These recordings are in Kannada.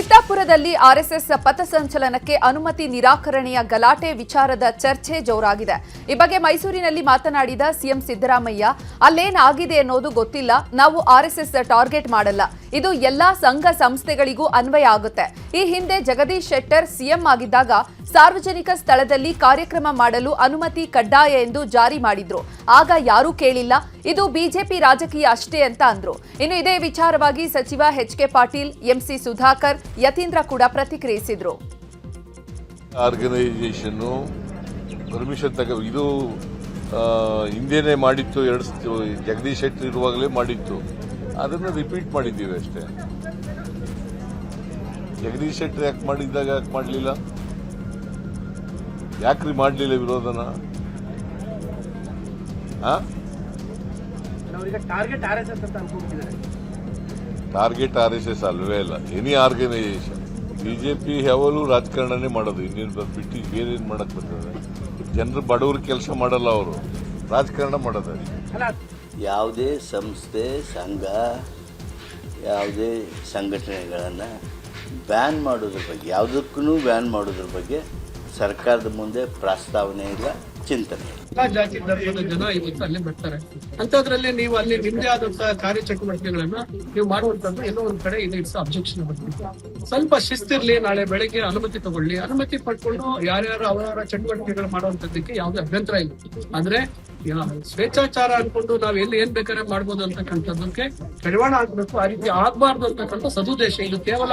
ಚಿತ್ತಾಪುರದಲ್ಲಿ ಆರ್ಎಸ್ಎಸ್ ಪಥಸಂಚಲನಕ್ಕೆ ಅನುಮತಿ ನಿರಾಕರಣೆಯ ಗಲಾಟೆ ವಿಚಾರದ ಚರ್ಚೆ ಜೋರಾಗಿದೆ. ಈ ಬಗ್ಗೆ ಮೈಸೂರಿನಲ್ಲಿ ಮಾತನಾಡಿದ ಸಿಎಂ ಸಿದ್ದರಾಮಯ್ಯ, ಅಲ್ಲೇನಾಗಿದೆ ಅನ್ನೋದು ಗೊತ್ತಿಲ್ಲ, ನಾವು ಆರ್ಎಸ್ಎಸ್ ಟಾರ್ಗೆಟ್ ಮಾಡಲ್ಲ, ಇದು ಎಲ್ಲಾ ಸಂಘ ಸಂಸ್ಥೆಗಳಿಗೂ ಅನ್ವಯ ಆಗುತ್ತೆ. ಈ ಹಿಂದೆ ಜಗದೀಶ್ ಶೆಟ್ಟರ್ ಸಿಎಂ ಆಗಿದ್ದಾಗ ಸಾರ್ವಜನಿಕ ಸ್ಥಳದಲ್ಲಿ ಕಾರ್ಯಕ್ರಮ ಮಾಡಲು ಅನುಮತಿ ಕಡ್ಡಾಯ ಎಂದು ಜಾರಿ ಮಾಡಿದ್ರು. ಆಗ ಯಾರೂ ಕೇಳಿಲ್ಲ, ಇದು ಬಿಜೆಪಿ ರಾಜಕೀಯ ಅಷ್ಟೇ ಅಂತ ಅಂದ್ರು. ಇನ್ನು ಇದೇ ವಿಚಾರವಾಗಿ ಸಚಿವ ಎಚ್.ಕೆ. ಪಾಟೀಲ್, ಎಂಸಿ ಸುಧಾಕರ್, ಯತೀಂದ್ರ ಕೂಡ ಪ್ರತಿಕ್ರಿಯಿಸಿದ್ರು. ಆರ್ಗನೈಸೇಷನ್ ಪರ್ಮಿಷನ್ ಇದು ಹಿಂದೆನೇ ಮಾಡಿತ್ತು, ಜಗದೀಶ್ ಶೆಟ್ಟರ್ ಇರುವಾಗಲೇ ಮಾಡಿತ್ತು, ಅದನ್ನು ರಿಪೀಟ್ ಮಾಡಿದ್ದೀವಿ ಅಷ್ಟೇ. ಜಗದೀಶ್ ಶೆಟ್ಟರ್ ಯಾಕೆ ಮಾಡಿದ್ದಾಗ ಯಾಕೆ ಮಾಡಲಿಲ್ಲ, ಯಾಕ್ರಿ ಮಾಡಲಿಲ್ಲ ವಿರೋಧನ? ಟಾರ್ಗೆಟ್ ಆರ್ಎಸ್ಎಸ್ ಅಲ್ವೇ ಅಲ್ಲ, ಎನಿ ಆರ್ಗನೈಸೇಷನ್. ಬಿಜೆಪಿ ಯಾವಾಗಲೂ ರಾಜಕಾರಣನೇ ಮಾಡೋದು, ಇನ್ನೇನು ಬಿಟ್ಟು ಬೇರೇನು ಮಾಡಕ್ ಬರ್ತದೆ? ಜನರು ಬಡವ್ರ ಕೆಲಸ ಮಾಡಲ್ಲ, ಅವರು ರಾಜಕಾರಣ ಮಾಡೋದು. ಯಾವುದೇ ಸಂಸ್ಥೆ, ಸಂಘ, ಯಾವುದೇ ಸಂಘಟನೆಗಳನ್ನು ಬ್ಯಾನ್ ಮಾಡೋದ್ರ ಬಗ್ಗೆ, ಯಾವುದಕ್ಕೂ ಬ್ಯಾನ್ ಮಾಡೋದ್ರ ಬಗ್ಗೆ ಸರ್ಕಾರದ ಮುಂದೆ ಪ್ರಸ್ತಾವನೆ ಇಲ್ಲ, ಚಿಂತನೆ ಇಲ್ಲ. ಎಲ್ಲಾ ಜಾತಿ ಧರ್ಮದ ಜನ ಇವತ್ತು ಅಲ್ಲೇ ಬರ್ತಾರೆ. ಅಂತದ್ರಲ್ಲಿ ನೀವು ಅಲ್ಲಿ ನಿಮ್ದೇ ಆದಂತಹ ಕಾರ್ಯಚಟುವಟಿಕೆಗಳನ್ನ ನೀವು ಮಾಡುವಂತದ್ದು ಎಲ್ಲೋ ಒಂದ್ ಕಡೆ ಇದು ಇಟ್ಸ್ ಅಬ್ಜೆಕ್ಷನ್. ಸ್ವಲ್ಪ ಶಿಸ್ತಿರ್ಲಿ, ನಾಳೆ ಬೆಳಗ್ಗೆ ಅನುಮತಿ ತಗೊಳ್ಳಿ, ಅನುಮತಿ ಪಡ್ಕೊಂಡು ಯಾರ್ಯಾರು ಅವರವರ ಚಟುವಟಿಕೆಗಳು ಮಾಡುವಂತದ್ದಕ್ಕೆ ಯಾವುದೇ ಅಭ್ಯಂತರ ಇಲ್ಲ. ಅಂದ್ರೆ ಸ್ವೇಚ್ಛಾಚಾರ ಅನ್ಕೊಂಡು ನಾವ್ ಎಲ್ಲಿ ಏನ್ ಬೇಕಾದ್ರೆ ಮಾಡ್ಬೋದು ಅಂತಕ್ಕಂಥದ್ದಕ್ಕೆ ಕಡಿವಾಣ ಆಗ್ಬೇಕು. ಆ ರೀತಿ ಆಗ್ಬಾರ್ದು ಅಂತಕ್ಕಂಥ ಸದುದ್ದೇಶ. ಇದು ಕೇವಲ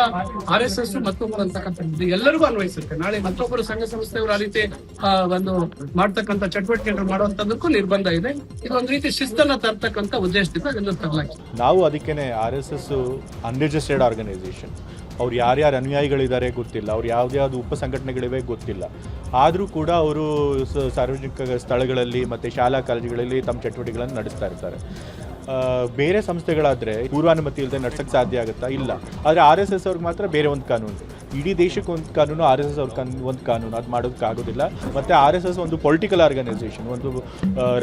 ಆರ್ಎಸ್ಎಸ್ ಮತ್ತೊಬ್ಬರು ಅಂತಕ್ಕಂಥದ್ದು ಎಲ್ಲರಿಗೂ ಅನ್ವಯಿಸುತ್ತೆ. ನಾಳೆ ಮತ್ತೊಬ್ಬರು ಸಂಘ ಸಂಸ್ಥೆಗಳು ಆ ರೀತಿ ಒಂದು ಮಾಡ್ತಕ್ಕಂಥ ಚಟುವಟಿಕೆಗಳು ಮಾಡುವಂತದಕ್ಕೂ ನಿರ್ಬಂಧ ಇದೆ. ಇದೊಂದು ರೀತಿ ಶಿಸ್ತನ್ನ ತರ್ತಕ್ಕಂಥ ಉದ್ದೇಶದಿಂದ ಅದನ್ನು ತರಲಾಗಿದೆ. ನಾವು ಅದಕ್ಕೇನೆ RSS ಅನ್ರಿಜಿಸ್ಟರ್ಡ್ ಆರ್ಗನೈಸೇಷನ್, ಅವ್ರು ಯಾರ್ಯಾರು ಅನುಯಾಯಿಗಳಿದ್ದಾರೆ ಗೊತ್ತಿಲ್ಲ, ಅವ್ರು ಯಾವ್ದು ಉಪ ಸಂಘಟನೆಗಳಿವೆ ಗೊತ್ತಿಲ್ಲ. ಆದರೂ ಕೂಡ ಅವರು ಸಾರ್ವಜನಿಕ ಸ್ಥಳಗಳಲ್ಲಿ ಮತ್ತು ಶಾಲಾ ಕಾಲೇಜುಗಳಲ್ಲಿ ತಮ್ಮ ಚಟುವಟಿಕೆಗಳನ್ನು ನಡೆಸ್ತಾ ಇರ್ತಾರೆ. ಬೇರೆ ಸಂಸ್ಥೆಗಳಾದರೆ ಪೂರ್ವಾನುಮತಿ ಇಲ್ಲದೆ ನಡ್ಸೋಕ್ಕೆ ಸಾಧ್ಯ ಆಗುತ್ತಾ? ಇಲ್ಲ. ಆದರೆ RSS ಅವ್ರಿಗೆ ಮಾತ್ರ ಬೇರೆ ಒಂದು ಕಾನೂನು, ಇಡೀ ದೇಶಕ್ಕೆ ಒಂದು ಕಾನೂನು, RSS ಅವ್ರ ಒಂದು ಕಾನೂನು, ಅದು ಮಾಡೋದಕ್ಕಾಗೋದಿಲ್ಲ. ಮತ್ತು RSS ಒಂದು ಪೊಲಿಟಿಕಲ್ ಆರ್ಗನೈಸೇಷನ್, ಒಂದು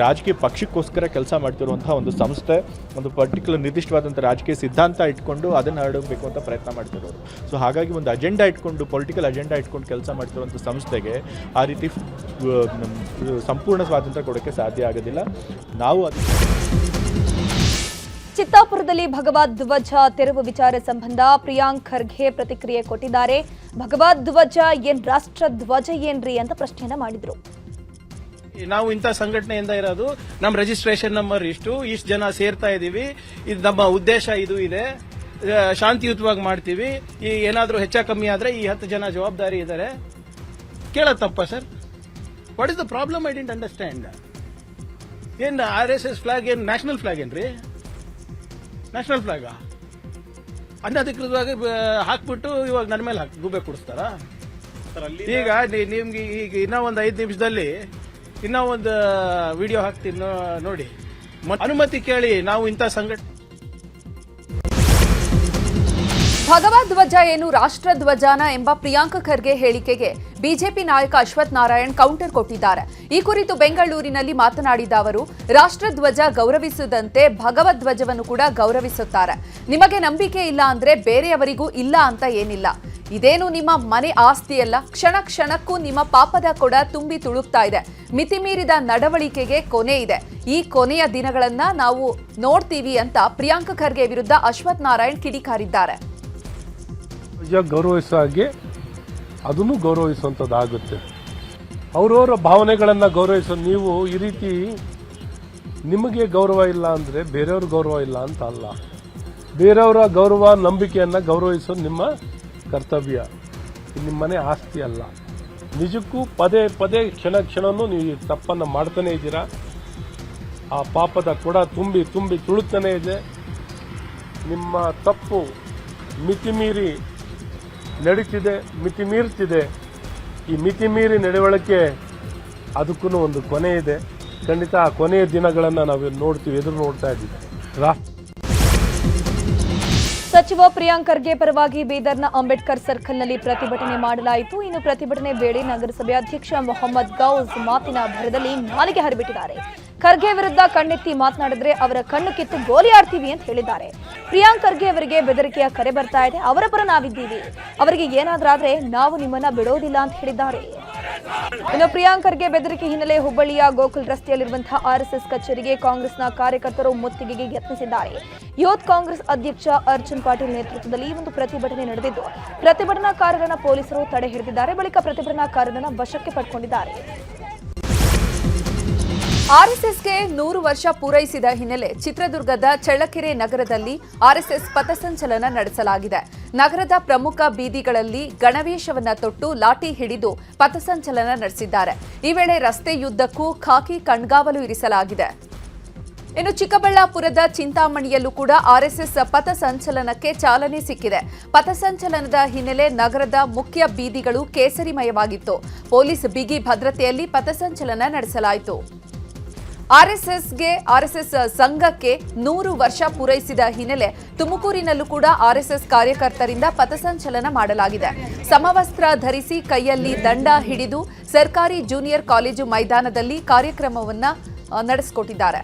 ರಾಜಕೀಯ ಪಕ್ಷಕ್ಕೋಸ್ಕರ ಕೆಲಸ ಮಾಡ್ತಿರುವಂಥ ಒಂದು ಸಂಸ್ಥೆ, ಒಂದು ಪರ್ಟಿಕ್ಯುಲರ್ ನಿರ್ದಿಷ್ಟವಾದಂಥ ರಾಜಕೀಯ ಸಿದ್ಧಾಂತ ಇಟ್ಕೊಂಡು ಅದನ್ನು ಹರಡಬೇಕು ಅಂತ ಪ್ರಯತ್ನ ಮಾಡ್ತಿರೋರು. ಸೊ ಹಾಗಾಗಿ ಒಂದು ಅಜೆಂಡಾ ಇಟ್ಕೊಂಡು, ಪೊಲಿಟಿಕಲ್ ಅಜೆಂಡಾ ಇಟ್ಕೊಂಡು ಕೆಲಸ ಮಾಡ್ತಿರುವಂಥ ಸಂಸ್ಥೆಗೆ ಆ ರೀತಿ ಸಂಪೂರ್ಣ ಸ್ವಾತಂತ್ರ್ಯ ಕೊಡೋಕ್ಕೆ ಸಾಧ್ಯ ಆಗೋದಿಲ್ಲ. ನಾವು ಚಿತ್ತಾಪುರದಲ್ಲಿ ಭಗವದ್ ಧ್ವಜ ತೆರವು ವಿಚಾರ ಸಂಬಂಧ ಪ್ರಿಯಾಂಕ್ ಖರ್ಗೆ ಪ್ರತಿಕ್ರಿಯೆ ಕೊಟ್ಟಿದ್ದಾರೆ. ಭಗವದ್ ಧ್ವಜ ಏನ್ ರಾಷ್ಟ್ರ ಧ್ವಜ ಏನ್ರಿ ಅಂತ ಪ್ರಶ್ನೆಯನ್ನ ಮಾಡಿದ್ರು. ನಾವು ಇಂಥ ಸಂಘಟನೆಯಿಂದ ಇರೋದು, ನಮ್ಮ ರಿಜಿಸ್ಟ್ರೇಷನ್ ನಂಬರ್ ಇಷ್ಟು ಜನ ಸೇರ್ತಾ ಇದೀವಿ, ಇದು ನಮ್ಮ ಉದ್ದೇಶ, ಇದು ಇದೆ, ಶಾಂತಿಯುತವಾಗಿ ಮಾಡ್ತೀವಿ. ಈ ಏನಾದರೂ ಹೆಚ್ಚ ಕಮ್ಮಿ ಆದ್ರೆ ಈ 10 ಜನ ಜವಾಬ್ದಾರಿ ಇದ್ದಾರೆ. ಕೇಳೋದು ತಪ್ಪ sir? What is the problem? I didn't understand. ಏನ್ RSS ಫ್ಲಾಗ್ ಏನ್ ನ್ಯಾಷನಲ್ ಫ್ಲಾಗ್ ಏನ್ರಿ? ನ್ಯಾಷನಲ್ ಫ್ಲಾಗ್ ಅನಧಿಕೃತವಾಗಿ ಹಾಕ್ಬಿಟ್ಟು ಇವಾಗ ನನ್ನ ಮೇಲೆ ಗೂಬೆ ಕೊಡಿಸ್ತಾರ? ಈಗ ನಿಮ್ಗೆ ಈಗ ಇನ್ನೂ ಒಂದು 5 ನಿಮಿಷದಲ್ಲಿ ಇನ್ನೂ ಒಂದು ವಿಡಿಯೋ ಹಾಕ್ತೀನಿ ನೋಡಿ. ಅನುಮತಿ ಕೇಳಿ ನಾವು ಇಂಥ ಸಂಘಟನೆ. ಭಗವದ್ ಧ್ವಜ ಏನು ರಾಷ್ಟ್ರ ಧ್ವಜಾನ ಎಂಬ ಪ್ರಿಯಾಂಕ್ ಖರ್ಗೆ ಹೇಳಿಕೆಗೆ ಬಿಜೆಪಿ ನಾಯಕ ಅಶ್ವಥ್ ನಾರಾಯಣ್ ಕೌಂಟರ್ ಕೊಟ್ಟಿದ್ದಾರೆ. ಈ ಕುರಿತು ಬೆಂಗಳೂರಿನಲ್ಲಿ ಮಾತನಾಡಿದ ಅವರು, ರಾಷ್ಟ್ರ ಧ್ವಜ ಗೌರವಿಸದಂತೆ ಭಗವದ್ ಧ್ವಜವನ್ನು ಕೂಡ ಗೌರವಿಸುತ್ತಾರೆ. ನಿಮಗೆ ನಂಬಿಕೆ ಇಲ್ಲ ಅಂದ್ರೆ ಬೇರೆಯವರಿಗೂ ಇಲ್ಲ ಅಂತ ಏನಿಲ್ಲ. ಇದೇನು ನಿಮ್ಮ ಮನೆ ಆಸ್ತಿಯಲ್ಲ, ಕ್ಷಣ ಕ್ಷಣಕ್ಕೂ ನಿಮ್ಮ ಪಾಪದ ಕೊಡ ತುಂಬಿ ತುಳುಕ್ತಾ ಇದೆ. ಮಿತಿಮೀರಿದ ನಡವಳಿಕೆಗೆ ಕೊನೆ ಇದೆ. ಈ ಕೊನೆಯ ದಿನಗಳನ್ನ ನಾವು ನೋಡ್ತೀವಿ ಅಂತ ಪ್ರಿಯಾಂಕ್ ಖರ್ಗೆ ವಿರುದ್ಧ ಅಶ್ವಥ್ ನಾರಾಯಣ್ ಕಿಡಿಕಾರಿದ್ದಾರೆ. ಗೌರವಿಸೋ ಹಾಗೆ ಅದನ್ನು ಗೌರವಿಸುವಂಥದ್ದಾಗುತ್ತೆ. ಅವರವರ ಭಾವನೆಗಳನ್ನು ಗೌರವಿಸೋ ನೀವು ಈ ರೀತಿ ನಿಮಗೆ ಗೌರವ ಇಲ್ಲ ಅಂದರೆ ಬೇರೆಯವ್ರ ಗೌರವ ಇಲ್ಲ ಅಂತ ಅಲ್ಲ. ಬೇರೆಯವರ ಗೌರವ, ನಂಬಿಕೆಯನ್ನು ಗೌರವಿಸೋದು ನಿಮ್ಮ ಕರ್ತವ್ಯ, ನಿಮ್ಮ ಮನೆ ಆಸ್ತಿ ಅಲ್ಲ. ನಿಜಕ್ಕೂ ಪದೇ ಪದೇ ಕ್ಷಣ ಕ್ಷಣನೂ ನೀವು ತಪ್ಪನ್ನು ಮಾಡ್ತಾನೆ ಇದ್ದೀರಾ. ಆ ಪಾಪದ ಕೊಡ ತುಂಬಿ ತುಂಬಿ ತುಳುತ್ತಾನೆ ಇದೆ. ನಿಮ್ಮ ತಪ್ಪು ಮಿತಿಮೀರಿ ನಡೀತಿದೆ, ಮಿತಿಮೀರ್ತಿದೆ. ಈ ಮಿತಿಮೀರಿ ನಡವಳಿಕೆ ಅದಕ್ಕೂ ಒಂದು ಕೊನೆ ಇದೆ. ಖಂಡಿತ ಆ ಕೊನೆಯ ದಿನಗಳನ್ನು ನಾವು ನೋಡ್ತೀವಿ, ಎದುರು ನೋಡ್ತಾ ಇದ್ದೀವಿ. ಸಚಿವ ಪ್ರಿಯಾಂಕ್ ಖರ್ಗೆ ಪರವಾಗಿ ಬೀದರ್ನ ಅಂಬೇಡ್ಕರ್ ಸರ್ಕಲ್ನಲ್ಲಿ ಪ್ರತಿಭಟನೆ ಮಾಡಲಾಯಿತು. ಇನ್ನು ಪ್ರತಿಭಟನೆ ವೇಳೆ ನಗರಸಭೆ ಅಧ್ಯಕ್ಷ ಮೊಹಮ್ಮದ್ ಗೌಸ್ ಮಾತಿನ ಭರದಲ್ಲಿ ನಾಲಿಗೆ ಹರಿಬಿಟ್ಟಿದ್ದಾರೆ. ಖರ್ಗೆ ವಿರುದ್ಧ ಕಣ್ಣೆತ್ತಿ ಮಾತನಾಡಿದ್ರೆ ಅವರ ಕಣ್ಣು ಕಿತ್ತು ಗೋಲಿ ಆಡ್ತೀವಿ ಅಂತ ಹೇಳಿದ್ದಾರೆ. ಪ್ರಿಯಾಂಕ್ ಖರ್ಗೆ ಅವರಿಗೆ ಬೆದರಿಕೆಯ ಕರೆ ಬರ್ತಾ ಇದೆ. ಅವರ ಪರ ನಾವಿದ್ದೀವಿ, ಅವರಿಗೆ ಏನಾದ್ರಾದ್ರೆ ನಾವು ನಿಮ್ಮನ್ನ ಬಿಡೋದಿಲ್ಲ ಅಂತ ಹೇಳಿದ್ದಾರೆ. ಇನ್ನು ಪ್ರಿಯಾಂಕ್ ಖರ್ಗೆ ಬೆದರಿಕೆ ಹಿನ್ನೆಲೆ ಹುಬ್ಬಳ್ಳಿಯ ಗೋಕುಲ್ ರಸ್ತೆಯಲ್ಲಿರುವಂತಹ ಆರ್ಎಸ್ಎಸ್ ಕಚೇರಿಗೆ ಕಾಂಗ್ರೆಸ್ನ ಕಾರ್ಯಕರ್ತರು ಮುತ್ತಿಗೆಗೆ ಯತ್ನಿಸಿದ್ದಾರೆ. ಯೂತ್ ಕಾಂಗ್ರೆಸ್ ಅಧ್ಯಕ್ಷ ಅರ್ಜುನ್ ಪಾಟೀಲ್ ನೇತೃತ್ವದಲ್ಲಿ ಒಂದು ಪ್ರತಿಭಟನೆ ನಡೆದಿದ್ದು, ಪ್ರತಿಭಟನಾಕಾರರನ್ನ ಪೊಲೀಸರು ತಡೆ ಹಿಡಿದಿದ್ದಾರೆ. ಬಳಿಕ ಪ್ರತಿಭಟನಾಕಾರರನ್ನ ವಶಕ್ಕೆ ಪಡೆದುಕೊಂಡಿದ್ದಾರೆ. ಆರ್ಎಸ್ಎಸ್ಗೆ 100 ವರ್ಷ ಪೂರೈಸಿದ ಹಿನ್ನೆಲೆ ಚಿತ್ರದುರ್ಗದ ಚಳ್ಳಕೆರೆ ನಗರದಲ್ಲಿ ಆರ್ಎಸ್ಎಸ್ ಪಥಸಂಚಲನ ನಡೆಸಲಾಗಿದೆ. ನಗರದ ಪ್ರಮುಖ ಬೀದಿಗಳಲ್ಲಿ ಗಣವೇಶವನ್ನ ತೊಟ್ಟು ಲಾಠಿ ಹಿಡಿದು ಪಥಸಂಚಲನ ನಡೆಸಿದ್ದಾರೆ. ಈ ವೇಳೆ ರಸ್ತೆಯುದ್ದಕ್ಕೂ ಖಾಕಿ ಕಣ್ಗಾವಲು ಇರಿಸಲಾಗಿದೆ. ಇನ್ನು ಚಿಕ್ಕಬಳ್ಳಾಪುರದ ಚಿಂತಾಮಣಿಯಲ್ಲೂ ಕೂಡ ಆರ್ಎಸ್ಎಸ್ ಪಥಸಂಚಲನಕ್ಕೆ ಚಾಲನೆ ಸಿಕ್ಕಿದೆ. ಪಥಸಂಚಲನದ ಹಿನ್ನೆಲೆ ನಗರದ ಮುಖ್ಯ ಬೀದಿಗಳು ಕೇಸರಿಮಯವಾಗಿತ್ತು. ಪೊಲೀಸ್ ಬಿಗಿ ಭದ್ರತೆಯಲ್ಲಿ ಪಥಸಂಚಲನ ನಡೆಸಲಾಯಿತು. ಆರ್ಎಸ್ಎಸ್ ಸಂಘಕ್ಕೆ 100 ವರ್ಷ ಪೂರೈಸಿದ ಹಿನ್ನೆಲೆ ತುಮಕೂರಿನಲ್ಲೂ ಕೂಡ ಆರ್ಎಸ್ಎಸ್ ಕಾರ್ಯಕರ್ತರಿಂದ ಪಥಸಂಚಲನ ಮಾಡಲಾಗಿದೆ. ಸಮವಸ್ತ್ರ ಧರಿಸಿ ಕೈಯಲ್ಲಿ ದಂಡ ಹಿಡಿದು ಸರ್ಕಾರಿ ಜೂನಿಯರ್ ಕಾಲೇಜು ಮೈದಾನದಲ್ಲಿ ಕಾರ್ಯಕ್ರಮವನ್ನು ನಡೆಸಿಕೊಟ್ಟಿದ್ದಾರೆ.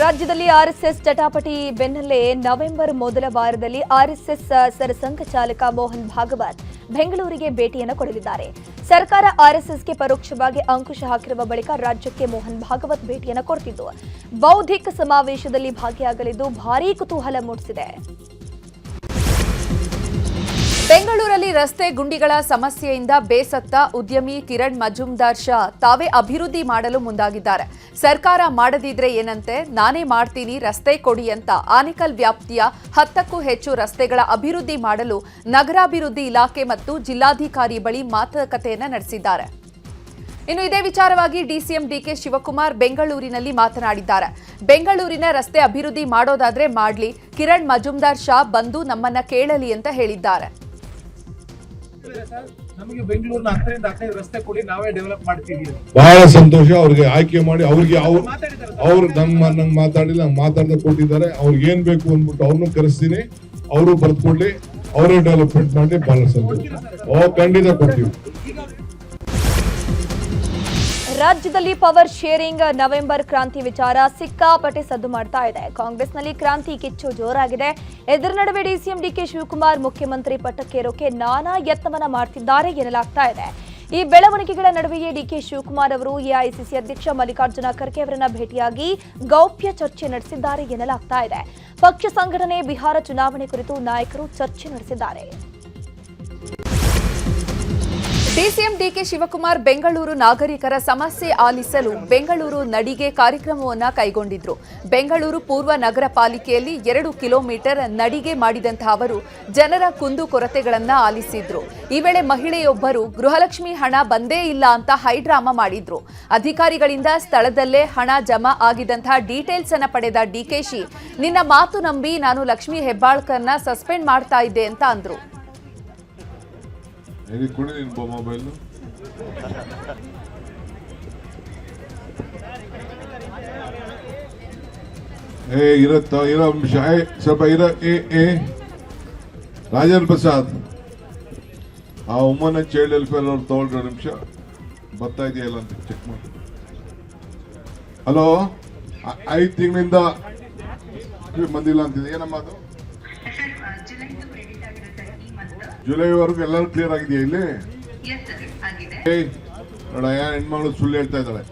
ರಾಜ್ಯದಲ್ಲಿ ಆರ್ಎಸ್ಎಸ್ ಚಟಾಪಟಿ ಬೆನ್ನಲ್ಲೇ ನವೆಂಬರ್ ಮೊದಲ ವಾರದಲ್ಲಿ ಆರ್ಎಸ್ಎಸ್ ಸರಸಂಘ ಚಾಲಕ ಮೋಹನ್ ಭಾಗವತ್ ಬೆಂಗಳೂರಿಗೆ ಭೇಟಿಯನ್ನು ಕೊಡಲಿದ್ದಾರೆ. ಸರ್ಕಾರ ಆರ್ಎಸ್ಎಸ್ಗೆ ಪರೋಕ್ಷವಾಗಿ ಅಂಕುಶ ಹಾಕಿರುವ ಬಳಿಕ ರಾಜ್ಯಕ್ಕೆ ಮೋಹನ್ ಭಾಗವತ್ ಭೇಟಿಯನ್ನು ಕೊಡ್ತಿದ್ದು, ಬೌದ್ಧಿಕ ಸಮಾವೇಶದಲ್ಲಿ ಭಾಗಿಯಾಗಲಿದ್ದು ಭಾರೀ ಕುತೂಹಲ ಮೂಡಿಸಿದೆ. ಬೆಂಗಳೂರಲ್ಲಿ ರಸ್ತೆ ಗುಂಡಿಗಳ ಸಮಸ್ಯೆಯಿಂದ ಬೇಸತ್ತ ಉದ್ಯಮಿ ಕಿರಣ್ ಮಜುಮ್ದಾರ್ ಶಾ ತಾವೇ ಅಭಿವೃದ್ಧಿ ಮಾಡಲು ಮುಂದಾಗಿದ್ದಾರೆ. ಸರ್ಕಾರ ಮಾಡದಿದ್ರೆ ಏನಂತೆ, ನಾನೇ ಮಾಡ್ತೀನಿ, ರಸ್ತೆ ಕೊಡಿ ಅಂತ ಆನೇಕಲ್ ವ್ಯಾಪ್ತಿಯ 10ಕ್ಕೂ ಹೆಚ್ಚು ರಸ್ತೆಗಳ ಅಭಿವೃದ್ಧಿ ಮಾಡಲು ನಗರಾಭಿವೃದ್ಧಿ ಇಲಾಖೆ ಮತ್ತು ಜಿಲ್ಲಾಧಿಕಾರಿ ಬಳಿ ಮಾತುಕತೆಯನ್ನು ನಡೆಸಿದ್ದಾರೆ. ಇನ್ನು ಇದೇ ವಿಚಾರವಾಗಿ ಡಿಸಿಎಂ ಡಿಕೆ ಶಿವಕುಮಾರ್ ಬೆಂಗಳೂರಿನಲ್ಲಿ ಮಾತನಾಡಿದ್ದಾರೆ. ಬೆಂಗಳೂರಿನ ರಸ್ತೆ ಅಭಿವೃದ್ಧಿ ಮಾಡೋದಾದ್ರೆ ಮಾಡ್ಲಿ, ಕಿರಣ್ ಮಜುಮ್ದಾರ್ ಶಾ ಬಂದು ನಮ್ಮನ್ನ ಕೇಳಲಿ ಅಂತ ಹೇಳಿದ್ದಾರೆ. ನಮಗೆ ಬೆಂಗಳೂರಿನ 10ರಿಂದ 15 ರಸ್ತೆ ಕೊಡಿ, ನಾವೇ ಡೆವಲಪ್ ಮಾಡ್ತೀವಿ. ಬಹಳ ಸಂತೋಷ. ಅವ್ರಿಗೆ ಆಯ್ಕೆ ಮಾಡಿ ಅವ್ರಿಗೆ ಅವ್ರು ನಂಗೆ ಮಾತಾಡಿಲ್ಲ, ನಂಗೆ ಮಾತಾಡದೆ ಕೊಟ್ಟಿದ್ದಾರೆ. ಅವ್ರಿಗೆ ಏನ್ ಬೇಕು ಅಂದ್ಬಿಟ್ಟು ಅವ್ರನ್ನೂ ಕರೆಸ್ತೀನಿ, ಅವರು ಬರ್ದ್ಕೊಳ್ಳಿ, ಅವರೇ ಡೆವಲಪ್ಮೆಂಟ್ ಮಾಡಿ. ಬಹಳ ಸಂತೋಷ. ಖಂಡಿತ ಕೊಡ್ತೀವಿ. ರಾಜ್ಯದಲ್ಲಿ ಪವರ್ ಶೇರಿಂಗ್ ನವೆಂಬರ್ ಕ್ರಾಂತಿ ವಿಚಾರ ಸಿಕ್ಕಾಪಟ್ಟೆ ಸದ್ದು ಮಾಡ್ತಾ ಇದೆ. ಕಾಂಗ್ರೆಸ್ನಲ್ಲಿ ಕ್ರಾಂತಿ ಕಿಚ್ಚು ಜೋರಾಗಿದೆ. ಇದರ ನಡುವೆ ಡಿಸಿಎಂ ಡಿಕೆ ಶಿವಕುಮಾರ್ ಮುಖ್ಯಮಂತ್ರಿ ಪಟ್ಟಕ್ಕೇರೋಕೆ ನಾನಾ ಯತ್ನವನ್ನ ಮಾಡ್ತಿದ್ದಾರೆ ಎನ್ನಲಾಗ್ತಾ ಇದೆ. ಈ ಬೆಳವಣಿಗೆಗಳ ನಡುವೆಯೇ ಡಿಕೆ ಶಿವಕುಮಾರ್ ಅವರು ಎಐಸಿಸಿ ಅಧ್ಯಕ್ಷ ಮಲ್ಲಿಕಾರ್ಜುನ ಖರ್ಗೆ ಅವರನ್ನ ಭೇಟಿಯಾಗಿ ಗೌಪ್ಯ ಚರ್ಚೆ ನಡೆಸಿದ್ದಾರೆ ಎನ್ನಲಾಗ್ತಾ ಇದೆ. ಪಕ್ಷ ಸಂಘಟನೆ, ಬಿಹಾರ ಚುನಾವಣೆ ಕುರಿತು ನಾಯಕರು ಚರ್ಚೆ ನಡೆಸಿದ್ದಾರೆ. ಡಿಸಿಎಂ ಡಿಕೆ ಶಿವಕುಮಾರ್ ಬೆಂಗಳೂರು ನಾಗರಿಕರ ಸಮಸ್ಯೆ ಆಲಿಸಲು ಬೆಂಗಳೂರು ನಡಿಗೆ ಕಾರ್ಯಕ್ರಮವನ್ನು ಕೈಗೊಂಡಿದ್ರು. ಬೆಂಗಳೂರು ಪೂರ್ವ ನಗರ ಪಾಲಿಕೆಯಲ್ಲಿ 2 ಕಿಲೋಮೀಟರ್ ನಡಿಗೆ ಮಾಡಿದಂತಹ ಅವರು ಜನರ ಕುಂದು ಕೊರತೆಗಳನ್ನು ಆಲಿಸಿದ್ರು. ಈ ವೇಳೆ ಮಹಿಳೆಯೊಬ್ಬರು ಗೃಹಲಕ್ಷ್ಮಿ ಹಣ ಬಂದೇ ಇಲ್ಲ ಅಂತ ಹೈಡ್ರಾಮಾ ಮಾಡಿದ್ರು. ಅಧಿಕಾರಿಗಳಿಂದ ಸ್ಥಳದಲ್ಲೇ ಹಣ ಜಮಾ ಆಗಿದಂತಹ ಡೀಟೇಲ್ಸ್ ಅನ್ನ ಪಡೆದ ಡಿಕೆಶಿ, ನಿನ್ನ ಮಾತು ನಂಬಿ ನಾನು ಲಕ್ಷ್ಮಿ ಹೆಬ್ಬಾಳ್ಕರ್ನ ಸಸ್ಪೆಂಡ್ ಮಾಡ್ತಾ ಇದ್ದೆ ಅಂತ ಅಂದ್ರು. ಕೊಡಿ ನಿನ್ ಮೊಬೈಲ್. ಇರೋ ಅಂಶ ಸ್ವಲ್ಪ ರಾಜೇಂದ್ರ ಪ್ರಸಾದ್, ಆ ವುಮನ್ ಅಂಡ್ ಚೈಲ್ಡ್ ವೆಲ್ಫೇರ್ ಅವ್ರು ತಗೊಳ್ರಿ ನಿಮಿಷ, ಬರ್ತಾ ಇದೆಯಲ್ಲ ಅಂತ ಚೆಕ್ ಮಾಡಿ. ಹಲೋ, 5 ತಿಂಗಳಿಂದ ಬಂದಿಲ್ಲ ಅಂತಿದೆ. ಏನಮ್ಮ ಅದು? ಜುಲೈವರೆಗೂ ಎಲ್ಲರೂ ಕ್ಲಿಯರ್ ಆಗಿದೆಯಾ ಇಲ್ಲಿ? ನೋಡ, ಹೆಣ್ಮಗಳು ಸುಳ್ಳು ಹೇಳ್ತಾ ಇದ್ದಾಳೆ.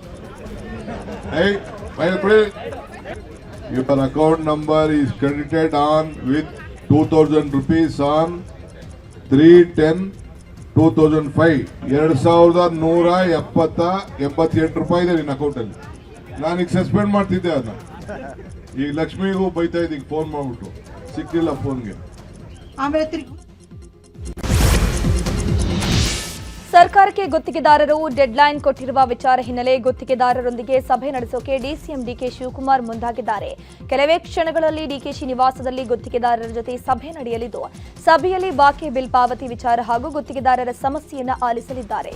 Your account number is credited on with 2000 rupees on 3/10/2005. 2178 ರೂಪಾಯಿ ಇದೆ ನಿನ್ನ ಅಕೌಂಟ್ ಅಲ್ಲಿ. ನಾನೀಗ ಸಸ್ಪೆಂಡ್ ಮಾಡ್ತಿದ್ದೆ ಅದನ್ನ. ಈಗ ಲಕ್ಷ್ಮಿಗೂ ಬೈತಾ ಇದ್ದೀಗ ಫೋನ್ ಮಾಡ್ಬಿಟ್ಟು, ಸಿಕ್ಕಿಲ್ಲ ಫೋನ್ಗೆ. ಸರ್ಕಾರಕ್ಕೆ ಗುತ್ತಿಗೆದಾರರು ಡೆಡ್ಲೈನ್ ಕೊಟ್ಟಿರುವ ವಿಚಾರ ಹಿನ್ನೆಲೆ ಗುತ್ತಿಗೆದಾರರೊಂದಿಗೆ ಸಭೆ ನಡೆಸೋಕೆ ಡಿಸಿಎಂ ಡಿಕೆ ಶಿವಕುಮಾರ್ ಮುಂದಾಗಿದ್ದಾರೆ. ಕೆಲವೇ ಕ್ಷಣಗಳಲ್ಲಿ ಡಿಕೆಶಿ ನಿವಾಸದಲ್ಲಿ ಗುತ್ತಿಗೆದಾರರ ಜೊತೆ ಸಭೆ ನಡೆಯಲಿದ್ದು, ಸಭೆಯಲ್ಲಿ ಬಾಕಿ ಬಿಲ್ ಪಾವತಿ ವಿಚಾರ ಹಾಗೂ ಗುತ್ತಿಗೆದಾರರ ಸಮಸ್ಯೆಯನ್ನು ಆಲಿಸಲಿದ್ದಾರೆ.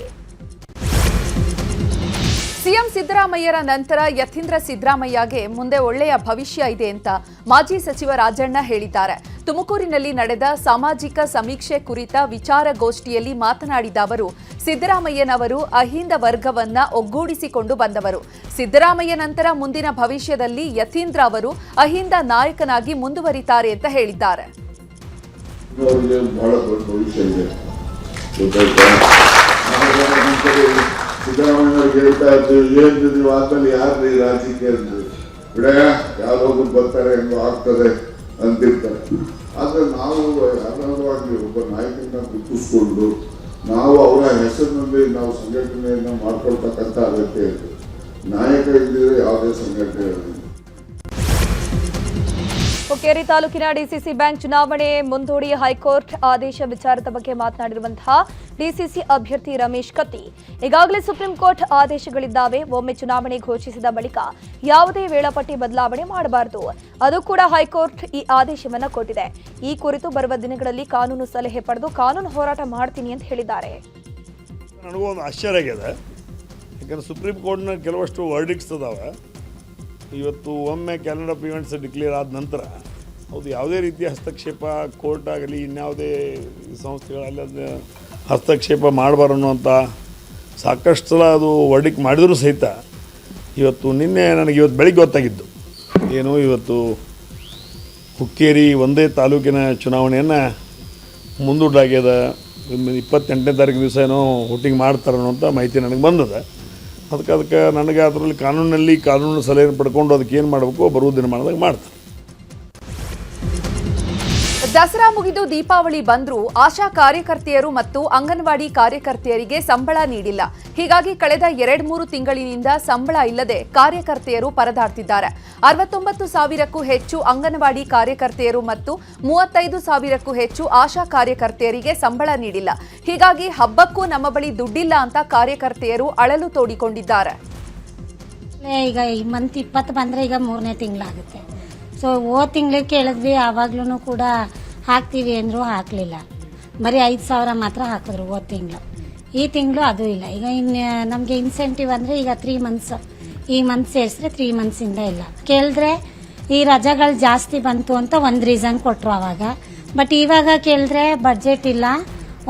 ಸಿಎಂ ಸಿದ್ದರಾಮಯ್ಯರ ನಂತರ ಯತೀಂದ್ರ ಸಿದ್ದರಾಮಯ್ಯಗೆ ಮುಂದೆ ಒಳ್ಳೆಯ ಭವಿಷ್ಯ ಇದೆ ಅಂತ ಮಾಜಿ ಸಚಿವ ರಾಜಣ್ಣ ಹೇಳಿದ್ದಾರೆ. ತುಮಕೂರಿನಲ್ಲಿ ನಡೆದ ಸಾಮಾಜಿಕ ಸಮೀಕ್ಷೆ ಕುರಿತ ವಿಚಾರಗೋಷ್ಠಿಯಲ್ಲಿ ಮಾತನಾಡಿದ ಅವರು, ಸಿದ್ದರಾಮಯ್ಯನವರು ಅಹಿಂದ ವರ್ಗವನ್ನ ಒಗ್ಗೂಡಿಸಿಕೊಂಡು ಬಂದವರು. ಸಿದ್ದರಾಮಯ್ಯ ನಂತರ ಮುಂದಿನ ಭವಿಷ್ಯದಲ್ಲಿ ಯತೀಂದ್ರ ಅವರು ಅಹಿಂದ ನಾಯಕನಾಗಿ ಮುಂದುವರಿತಾರೆ ಅಂತ ಹೇಳಿದ್ದಾರೆ. ಸಿದ್ದರಾಮಯ್ಯವ್ರಿಗೆ ಹೇಳ್ತಾ ಇರ್ತೀವಿ, ಏನ್ ನೀವು ಆದ್ಮೇಲೆ ಯಾರ್ರಿ ರಾಜಕೀಯ ಬಿಡಯ ಯಾವ್ದೊಬ್ರು ಬರ್ತಾರೆ ಹೆಂಗೋ ಆಗ್ತದೆ ಅಂತಿರ್ತಾರೆ. ಆದ್ರೆ ನಾವು ಯಾರಾದ್ರೂ ಆಗ್ಲಿ ಒಬ್ಬ ನಾಯಕನ ಗುರುತಿಸ್ಕೊಂಡು ನಾವು ಅವರ ಹೆಸರಿನಲ್ಲಿ ನಾವು ಸಂಘಟನೆಯನ್ನ ಮಾಡ್ಕೊಳ್ತಕ್ಕಂಥ ಅಗತ್ಯ ಇದೆ. ನಾಯಕ ಇದ್ದಿದ್ರೆ ಯಾವುದೇ ಸಂಘಟನೆ ಇರಲಿಲ್ಲ. ಹುಕ್ಕೇರಿ ತಾಲೂಕಿನ ಡಿಸಿಸಿ ಬ್ಯಾಂಕ್ ಚುನಾವಣೆ ಮುಂದೂಡಿ ಹೈಕೋರ್ಟ್ ಆದೇಶ ವಿಚಾರದ ಬಗ್ಗೆ ಮಾತನಾಡಿರುವಂತಹ ಡಿಸಿಸಿ ಅಭ್ಯರ್ಥಿ ರಮೇಶ್ ಕತ್ತಿ, ಈಗಾಗಲೇ ಸುಪ್ರೀಂ ಕೋರ್ಟ್ ಆದೇಶಗಳಿದ್ದಾವೆ. ಒಮ್ಮೆ ಚುನಾವಣೆ ಘೋಷಿಸಿದ ಬಳಿಕ ಯಾವುದೇ ವೇಳಾಪಟ್ಟಿ ಬದಲಾವಣೆ ಮಾಡಬಾರದು. ಅದು ಕೂಡ ಹೈಕೋರ್ಟ್ ಈ ಆದೇಶವನ್ನ ಕೊಟ್ಟಿದೆ. ಈ ಕುರಿತು ಬರುವ ದಿನಗಳಲ್ಲಿ ಕಾನೂನು ಸಲಹೆ ಪಡೆದು ಕಾನೂನು ಹೋರಾಟ ಮಾಡ್ತೀನಿ ಅಂತ ಹೇಳಿದ್ದಾರೆ. ನನಗೂ ಒಂದು ಆಶ್ಚರ್ಯ ಆಗಿದೆ. ಯಾಕಂದ್ರೆ ಸುಪ್ರೀಂ ಕೋರ್ಟ್ನ ಕೆಲವಷ್ಟು ವರ್ಡಿಕ್ಸ್ ಅದಾವೆ. ಇವತ್ತು ಒಮ್ಮೆ ಕ್ಯಾಲೆಂಡರ್ ಆಫ್ ಇವೆಂಟ್ಸ್ ಡಿಕ್ಲೇರ್ ಆದ ನಂತರ ಹೌದು ಯಾವುದೇ ರೀತಿಯ ಹಸ್ತಕ್ಷೇಪ ಕೋರ್ಟ್ ಆಗಲಿ ಇನ್ಯಾವುದೇ ಸಂಸ್ಥೆಗಳಲ್ಲಿ ಅದನ್ನ ಹಸ್ತಕ್ಷೇಪ ಮಾಡಬಾರ್ದು ಅನ್ನುವಂಥ ಸಾಕಷ್ಟು ಸಲ ಅದು ವರ್ಡಿಕ್ ಮಾಡಿದರೂ ಸಹಿತ ಇವತ್ತು ನಿನ್ನೆ ನನಗೆ ಇವತ್ತು ಬೆಳಿಗ್ಗೆ ಗೊತ್ತಾಗಿದ್ದು ಏನು, ಇವತ್ತು ಹುಕ್ಕೇರಿ ಒಂದೇ ತಾಲೂಕಿನ ಚುನಾವಣೆಯನ್ನು ಮುಂದೂಡಲಾಗ್ಯದ. 28ನೇ ತಾರೀಕು ದಿವಸ ಏನೋ ವೋಟಿಂಗ್ ಮಾಡ್ತಾರೆ ಅನ್ನೋಂಥ ಮಾಹಿತಿ ನನಗೆ ಬಂದಿದೆ. ಅದಕ್ಕೆ ನನಗೆ ಅದರಲ್ಲಿ ಕಾನೂನು ಸಲಹೆ ಪಡ್ಕೊಂಡು ಅದಕ್ಕೆ ಏನು ಮಾಡಬೇಕು ಬರುವ ದಿನಮಾನದಾಗ ಮಾಡ್ತಾರೆ. ದಸರಾ ಮುಗಿದು ದೀಪಾವಳಿ ಬಂದರೂ ಆಶಾ ಕಾರ್ಯಕರ್ತೆಯರು ಮತ್ತು ಅಂಗನವಾಡಿ ಕಾರ್ಯಕರ್ತೆಯರಿಗೆ ಸಂಬಳ ನೀಡಿಲ್ಲ. ಹೀಗಾಗಿ ಕಳೆದ 2-3 ತಿಂಗಳಿನಿಂದ ಸಂಬಳ ಇಲ್ಲದೆ ಕಾರ್ಯಕರ್ತೆಯರು ಪರದಾಡ್ತಿದ್ದಾರೆ. 69,000ಕ್ಕೂ ಹೆಚ್ಚು ಅಂಗನವಾಡಿ ಕಾರ್ಯಕರ್ತೆಯರು ಮತ್ತು 35,000ಕ್ಕೂ ಹೆಚ್ಚು ಆಶಾ ಕಾರ್ಯಕರ್ತೆಯರಿಗೆ ಸಂಬಳ ನೀಡಿಲ್ಲ. ಹೀಗಾಗಿ ಹಬ್ಬಕ್ಕೂ ನಮ್ಮ ಬಳಿ ದುಡ್ಡಿಲ್ಲ ಅಂತ ಕಾರ್ಯಕರ್ತೆಯರು ಅಳಲು ತೋಡಿಕೊಂಡಿದ್ದಾರೆ. ಈಗ ಈ ಮಂತ್ 20 ಬಂದರೆ ಈಗ 3ನೇ ತಿಂಗಳಾಗುತ್ತೆ. ಸೊ ಹೋದ ತಿಂಗಳಿಗೆ ಕೇಳಿದ್ವಿ, ಆವಾಗ್ಲೂ ಕೂಡ ಹಾಕ್ತೀವಿ ಅಂದರು, ಹಾಕಲಿಲ್ಲ. ಬರೀ 5,000 ಮಾತ್ರ ಹಾಕಿದ್ರು ಹೋದ ತಿಂಗಳು. ಈ ತಿಂಗಳು ಅದು ಇಲ್ಲ. ಈಗ ಇನ್ನು ನಮಗೆ ಇನ್ಸೆಂಟಿವ್ ಅಂದರೆ ಈಗ 3 ಮಂತ್ಸ್, ಈ ಮಂತ್ ಸೇರಿಸಿದ್ರೆ 3 ಮಂತ್ಸಿಂದ ಇಲ್ಲ. ಕೇಳಿದ್ರೆ ಈ ರಜೆಗಳು ಜಾಸ್ತಿ ಬಂತು ಅಂತ ಒಂದು ರೀಸನ್ ಕೊಟ್ಟರು ಅವಾಗ. ಬಟ್ ಇವಾಗ ಕೇಳಿದ್ರೆ ಬಡ್ಜೆಟ್ ಇಲ್ಲ,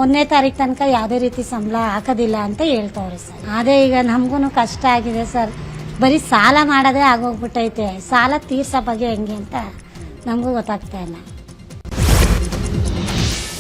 1ನೇ ತಾರೀಕು ತನಕ ಯಾವುದೇ ರೀತಿ ಸಂಬಳ ಹಾಕೋದಿಲ್ಲ ಅಂತ ಹೇಳ್ತವ್ರೆ ಸರ್. ಅದೇ ಈಗ ನಮಗೂ ಕಷ್ಟ ಆಗಿದೆ ಸರ್. ಬರೀ ಸಾಲ ಮಾಡೋದೇ ಆಗೋಗ್ಬಿಟ್ಟೈತೆ. ಸಾಲ ತೀರ್ಸೋ ಬಗ್ಗೆ ಹೆಂಗೆ ಅಂತ ನಮಗೂ ಗೊತ್ತಾಗ್ತಾ ಇಲ್ಲ.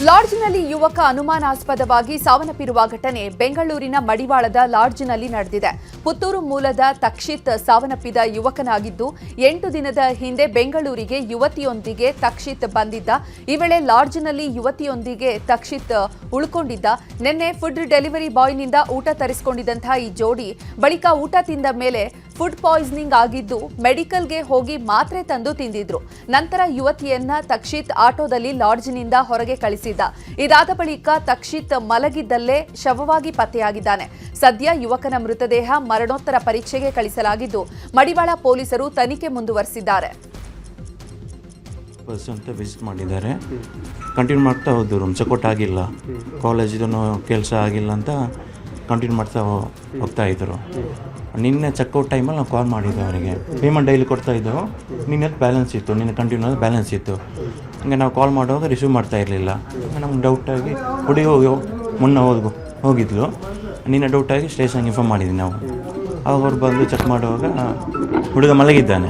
ಲಾಡ್ಜ್ನಲ್ಲಿ ಯುವಕ ಅನುಮಾನಾಸ್ಪದವಾಗಿ ಸಾವನ್ನಪ್ಪಿರುವ ಘಟನೆ ಬೆಂಗಳೂರಿನ ಮಡಿವಾಳದ ಲಾಡ್ಜ್ನಲ್ಲಿ ನಡೆದಿದೆ. ಪುತ್ತೂರು ಮೂಲದ ತಕ್ಷಿತ್ ಸಾವನ್ನಪ್ಪಿದ ಯುವಕನಾಗಿದ್ದು 8 ದಿನದ ಹಿಂದೆ ಬೆಂಗಳೂರಿಗೆ ಯುವತಿಯೊಂದಿಗೆ ತಕ್ಷಿತ್ ಬಂದಿದ್ದ. ಈ ವೇಳೆ ಲಾಡ್ಜ್ನಲ್ಲಿ ಯುವತಿಯೊಂದಿಗೆ ತಕ್ಷಿತ್ ಉಳ್ಕೊಂಡಿದ್ದ. ನಿನ್ನೆ ಫುಡ್ ಡೆಲಿವರಿ ಬಾಯ್ನಿಂದ ಊಟ ತರಿಸಿಕೊಂಡಿದ್ದಂತಹ ಈ ಜೋಡಿ ಬಳಿಕ ಊಟ ತಿಂದ ಮೇಲೆ ಫುಡ್ ಪಾಯ್ಸನಿಂಗ್ ಆಗಿದ್ದು ಮೆಡಿಕಲ್ಗೆ ಹೋಗಿ ಮಾತ್ರೆ ತಂದು ತಿಂದಿದ್ರು. ನಂತರ ಯುವತಿಯನ್ನ ತಕ್ಷಿತ್ ಆಟೋದಲ್ಲಿ ಲಾಡ್ಜ್ನಿಂದ ಹೊರಗೆ ಕಳಿಸಿದ್ದ. ಇದಾದ ಬಳಿಕ ತಕ್ಷಿತ್ ಮಲಗಿದ್ದಲ್ಲೇ ಶವವಾಗಿ ಪತ್ತೆಯಾಗಿದ್ದಾನೆ. ಸದ್ಯ ಯುವಕನ ಮೃತದೇಹ ಮರಣೋತ್ತರ ಪರೀಕ್ಷೆಗೆ ಕಳಿಸಲಾಗಿದ್ದು ಮಡಿವಾಳ ಪೊಲೀಸರು ತನಿಖೆ ಮುಂದುವರೆಸಿದ್ದಾರೆ. ಅಂತ ವಿಸಿಟ್ ಮಾಡಿದ್ದಾರೆ. ಕಂಟಿನ್ಯೂ ಮಾಡ್ತಾ ಹೋದ್ರು. ಸಪೋರ್ಟ್ ಆಗಿಲ್ಲ, ಕಾಲೇಜಿದೂ ಕೆಲಸ ಆಗಿಲ್ಲ ಅಂತ ಕಂಟಿನ್ಯೂ ಮಾಡ್ತಾ ಹೋಗ್ತಾ ಇದ್ರು. ನಿನ್ನೆ ಚೆಕ್ಔಟ್ ಟೈಮಲ್ಲಿ ನಾವು ಕಾಲ್ ಮಾಡಿದ್ದೆ ಅವರಿಗೆ. ಪೇಮೆಂಟ್ ಡೈಲಿ ಕೊಡ್ತಾ ಇದ್ದೆವು. ನಿನ್ನೆ ಬ್ಯಾಲೆನ್ಸ್ ಇತ್ತು, ನಿನ್ನೆ ಕಂಟಿನ್ಯೂ ಬ್ಯಾಲೆನ್ಸ್ ಇತ್ತು. ಹಂಗೆ ನಾವು ಕಾಲ್ ಮಾಡುವಾಗ ರಿಸೀವ್ ಮಾಡ್ತಾ ಇರಲಿಲ್ಲ. ನಮ್ಗೆ ಡೌಟಾಗಿ ಹುಡುಗಿ ಮುನ್ನ ಹೋಗಿದ್ಲು. ನಿನ್ನೆ ಡೌಟಾಗಿ ಸ್ಟೇಷನ್ಗೆ ಇನ್ಫಾರ್ಮ್ ಮಾಡಿದ್ವಿ ನಾವು. ಆವಾಗ ಅವ್ರು ಬಂದು ಚೆಕ್ ಮಾಡುವಾಗ ಹುಡುಗ ಮಲಗಿದ್ದಾನೆ.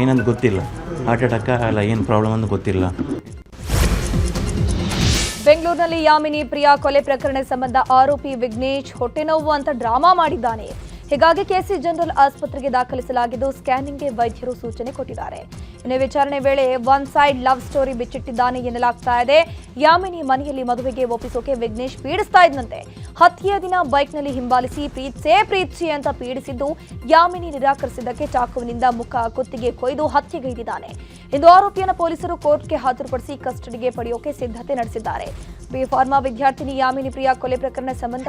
ಏನಂತ ಗೊತ್ತಿಲ್ಲ, ಹಾರ್ಟ್ ಅಟ್ಯಾಕ್ ಅಲ್ಲ ಏನು ಪ್ರಾಬ್ಲಮ್ ಅಂತ ಗೊತ್ತಿಲ್ಲ. ಬೆಂಗಳೂರಿನಲ್ಲಿ ಯಾಮಿನಿ ಪ್ರಿಯಾ ಕೊಲೆ ಪ್ರಕರಣ ಸಂಬಂಧ ಆರೋಪಿ ವಿಘ್ನೇಶ್ ಹೊಟ್ಟೆನೋವು ಅಂತ ಡ್ರಾಮಾ ಮಾಡಿದ್ದಾನೆ. ಹೀಗಾಗಿ ಕೆಸಿ ಜನರಲ್ ಆಸ್ಪತ್ರೆಗೆ ದಾಖಲಿಸಲಾಗಿದ್ದು ಸ್ಕ್ಯಾನಿಂಗ್ಗೆ ವೈದ್ಯರು ಸೂಚನೆ ಕೊಟ್ಟಿದ್ದಾರೆ. ಇನ್ನು ವಿಚಾರಣೆ ವೇಳೆ ಒನ್ ಸೈಡ್ ಲವ್ ಸ್ಟೋರಿ ಬಿಚ್ಚಿಟ್ಟಿದ್ದಾನೆ ಎನ್ನಲಾಗ್ತಾ ಇದೆ. ಯಾಮಿನಿ ಮನೆಯಲ್ಲಿ ಮದುವೆಗೆ ಒಪ್ಪಿಸೋಕೆ ವಿಘ್ನೇಶ್ ಪೀಡಿಸ್ತಾ ಇದ್ದಂತೆ. ಹತ್ಯೆಯ ದಿನ ಬೈಕ್ನಲ್ಲಿ ಹಿಂಬಾಲಿಸಿ ಪ್ರೀತ್ಸೆ ಅಂತ ಪೀಡಿಸಿದ್ದು ಯಾಮಿನಿ ನಿರಾಕರಿಸಿದ್ದಕ್ಕೆ ಚಾಕುವಿನಿಂದ ಮುಖ ಕುತ್ತಿಗೆ ಕೊಯ್ದು ಹತ್ಯೆಗೈದಿದ್ದಾನೆ. ಇಂದು ಆರೋಪಿಯನ್ನು ಪೊಲೀಸರು ಕೋರ್ಟ್ಗೆ ಹಾಜರುಪಡಿಸಿ ಕಸ್ಟಡಿಗೆ ಪಡೆಯೋಕೆ ಸಿದ್ಧತೆ ನಡೆಸಿದ್ದಾರೆ. ಬಿ ಫಾರ್ಮಾ ವಿದ್ಯಾರ್ಥಿನಿ ಯಾಮಿನಿ ಪ್ರಿಯಾ ಕೊಲೆ ಪ್ರಕರಣ ಸಂಬಂಧ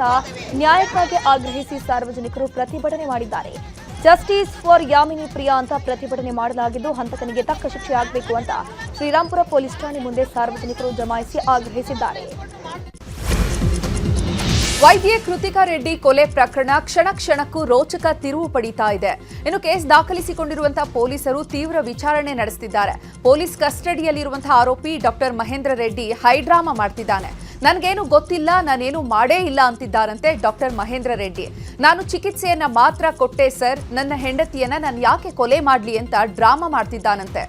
ನ್ಯಾಯಕ್ಕಾಗಿ ಆಗ್ರಹಿಸಿ ಸಾರ್ವಜನಿಕರು ಪ್ರತಿಭಟನೆ ಮಾಡಿದ್ದಾರೆ. ಜಸ್ಟಿಸ್ ಫಾರ್ ಯಾಮಿನಿ ಪ್ರಿಯಾ ಅಂತ ಪ್ರತಿಭಟನೆ ಮಾಡಲಾಗಿದ್ದು ಹಂತಕನಿಗೆ ತಕ್ಕ ಶಿಕ್ಷೆ ಆಗಬೇಕು ಅಂತ ಶ್ರೀರಾಂಪುರ ಪೊಲೀಸ್ ಠಾಣೆ ಮುಂದೆ ಸಾರ್ವಜನಿಕರು ಜಮಾಯಿಸಿ ಆಗ್ರಹಿಸಿದ್ದಾರೆ. ವೈದ್ಯೆ ಕೃತಿಕಾ ರೆಡ್ಡಿ ಕೊಲೆ ಪ್ರಕರಣ ಕ್ಷಣ ಕ್ಷಣಕ್ಕೂ ರೋಚಕ ತಿರುವು ಪಡೀತಾ ಇದೆ. ಇನ್ನು ಕೇಸ್ ದಾಖಲಿಸಿಕೊಂಡಿರುವಂತಹ ಪೊಲೀಸರು ತೀವ್ರ ವಿಚಾರಣೆ ನಡೆಸುತ್ತಿದ್ದಾರೆ. ಪೊಲೀಸ್ ಕಸ್ಟಡಿಯಲ್ಲಿರುವಂತಹ ಆರೋಪಿ ಡಾಕ್ಟರ್ ಮಹೇಂದ್ರ ರೆಡ್ಡಿ ಹೈಡ್ರಾಮಾ ಮಾಡ್ತಿದ್ದಾನೆ. ನನಗೇನು ಗೊತ್ತಿಲ್ಲ, ನಾನೇನು ಮಾಡೇ ಇಲ್ಲ ಅಂತಿದ್ದಾರಂತೆ ಡಾಕ್ಟರ್ ಮಹೇಂದ್ರ ರೆಡ್ಡಿ. ನಾನು ಚಿಕಿತ್ಸೆಯನ್ನ ಮಾತ್ರ ಕೊಟ್ಟೆ ಸರ್, ನನ್ನ ಹೆಂಡತಿಯನ್ನ ನಾನು ಯಾಕೆ ಕೊಲೆ ಮಾಡ್ಲಿ ಅಂತ ಡ್ರಾಮಾ ಮಾಡ್ತಿದ್ದಾನಂತೆ.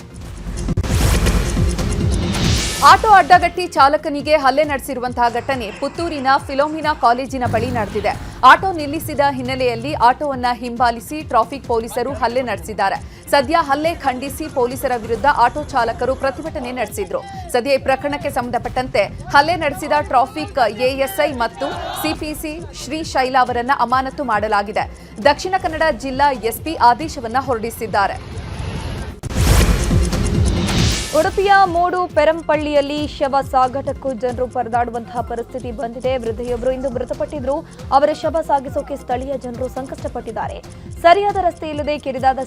ಆಟೋ ಅಡ್ಡಗಟ್ಟಿ ಚಾಲಕನಿಗೆ ಹಲ್ಲೆ ನಡೆಸಿರುವಂತಹ ಘಟನೆ ಪುತ್ತೂರಿನ ಫಿಲೋಮಿನಾ ಕಾಲೇಜಿನ ಬಳಿ ನಡೆದಿದೆ. ಆಟೋ ನಿಲ್ಲಿಸಿದ ಹಿನ್ನೆಲೆಯಲ್ಲಿ ಆಟೋವನ್ನ ಹಿಂಬಾಲಿಸಿ ಟ್ರಾಫಿಕ್ ಪೊಲೀಸರು ಹಲ್ಲೆ ನಡೆಸಿದ್ದಾರೆ. ಸದ್ಯ ಹಲ್ಲೆ ಖಂಡಿಸಿ ಪೊಲೀಸರ ವಿರುದ್ಧ ಆಟೋ ಚಾಲಕರು ಪ್ರತಿಭಟನೆ ನಡೆಸಿದ್ರು. ಸದ್ಯ ಈ ಪ್ರಕರಣಕ್ಕೆ ಸಂಬಂಧಪಟ್ಟಂತೆ ಹಲ್ಲೆ ನಡೆಸಿದ ಟ್ರಾಫಿಕ್ ಎಎಸ್ಐ ಮತ್ತು ಸಿಪಿಸಿ ಶ್ರೀಶೈಲ ಅವರನ್ನ ಅಮಾನತು ಮಾಡಲಾಗಿದೆ. ದಕ್ಷಿಣ ಕನ್ನಡ ಜಿಲ್ಲಾ ಎಸ್ಪಿ ಆದೇಶವನ್ನ ಹೊರಡಿಸಿದ್ದಾರೆ. ಉಡುಪಿಯ ಮೂಡು ಪೆರಂಪಳ್ಳಿಯಲ್ಲಿ ಶವ ಸಾಗಾಟಕ್ಕೂ ಜನರು ಪರದಾಡುವಂತಹ ಪರಿಸ್ಥಿತಿ ಬಂದಿದೆ. ವೃದ್ಧೆಯೊಬ್ಬರು ಇಂದು ಮೃತಪಟ್ಟಿದ್ರು. ಅವರ ಶವ ಸಾಗಿಸೋಕೆ ಸ್ಥಳೀಯ ಜನರು ಸಂಕಷ್ಟಪಟ್ಟಿದ್ದಾರೆ. ಸರಿಯಾದ ರಸ್ತೆ ಇಲ್ಲದೆ ಕಿರಿದಾದ